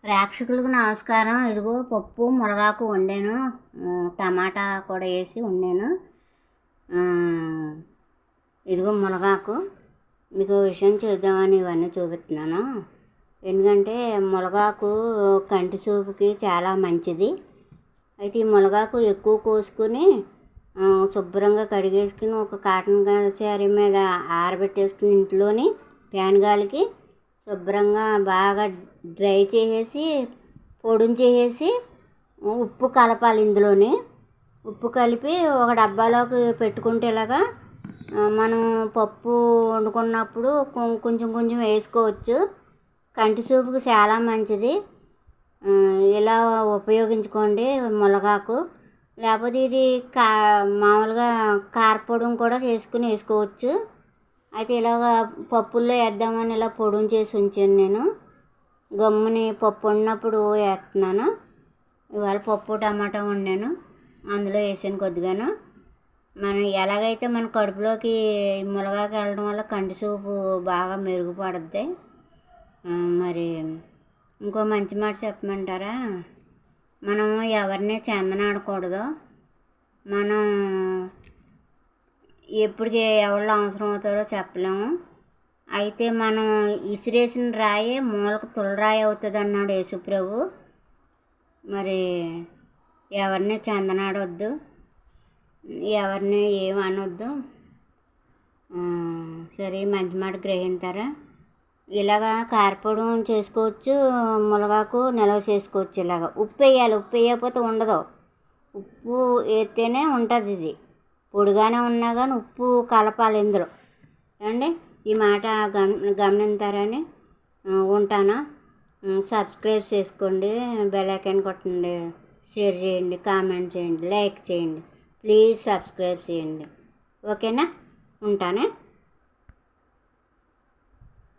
ప్రేక్షకులకు నమస్కారం. ఇదిగో పప్పు మునగాకు వండాను, టమాటా కూడా వేసి వండాను. ఇదిగో మునగాకు. మీకు విషయం చేద్దామని ఇవన్నీ చూపిస్తున్నాను. ఎందుకంటే మునగాకు కంటి చూపుకి చాలా మంచిది. అయితే ఈ మునగాకు ఎక్కువ కోసుకుని శుభ్రంగా కడిగేసుకుని ఒక కాటన్ శారీ మీద ఆరబెట్టేసుకుని ఇంట్లోని ఫ్యాన్ గాలికి శుభ్రంగా బాగా డ్రై చేసేసి పొడిని చేసేసి ఉప్పు కలపాలి. ఇందులోని ఉప్పు కలిపి ఒక డబ్బాలోకి పెట్టుకుంటే ఇలాగా మనం పప్పు వండుకున్నప్పుడు కొంచెం కొంచెం వేసుకోవచ్చు. కంటి చూపుకి చాలా మంచిది. ఇలా ఉపయోగించుకోండి మునగాకు. లేకపోతే ఇది మామూలుగా కారపొడి కూడా చేసుకుని వేసుకోవచ్చు. అయితే ఇలాగ పప్పుల్లో వేద్దామని ఇలా పొడిని చేసి ఉంచాను. నేను గమ్ముని పప్పు వండినప్పుడు వేస్తున్నాను. ఇవాళ పప్పు టమాటా వండాను, అందులో వేసాను కొద్దిగాను. మనం ఎలాగైతే మన కడుపులోకి మునగాకు వెళ్ళడం వల్ల కంటి చూపు బాగా మెరుగుపడుద్ది. మరి ఇంకో మంచి మాట చెప్పమంటారా? మనం ఎవరిని చందనాడకూడదు. మనం ఎప్పటికి ఎవరు అవసరం అవుతారో చెప్పలేము. అయితే మనం ఇసిరేసిన రాయే మూలకు తులరాయి అవుతుంది అన్నాడు యేసుప్రభు. మరి ఎవరిని చందనాడొద్దు, ఎవరిని ఏమనొద్దు. సరే, మంచి మాట గ్రహింతారా? ఇలాగా కారపొడి చేసుకోవచ్చు, మునగాకు నిల్వ చేసుకోవచ్చు. ఇలాగ ఉప్పు వేయాలి. ఉప్పు వేయకపోతే ఉండదు. ఉప్పు వేస్తేనే ఉంటుంది. ఇది పొడిగానే ఉన్నా కానీ ఉప్పు కలపాలి ఇందులో. ఏమండి, ఈ మాట గమనించారని ఉంటాను. సబ్స్క్రైబ్ చేసుకోండి, బెల్ ఐకాన్ కొట్టండి, షేర్ చేయండి, కామెంట్ చేయండి, లైక్ చేయండి. ప్లీజ్ సబ్స్క్రైబ్ చేయండి. ఓకేనా? ఉంటానే.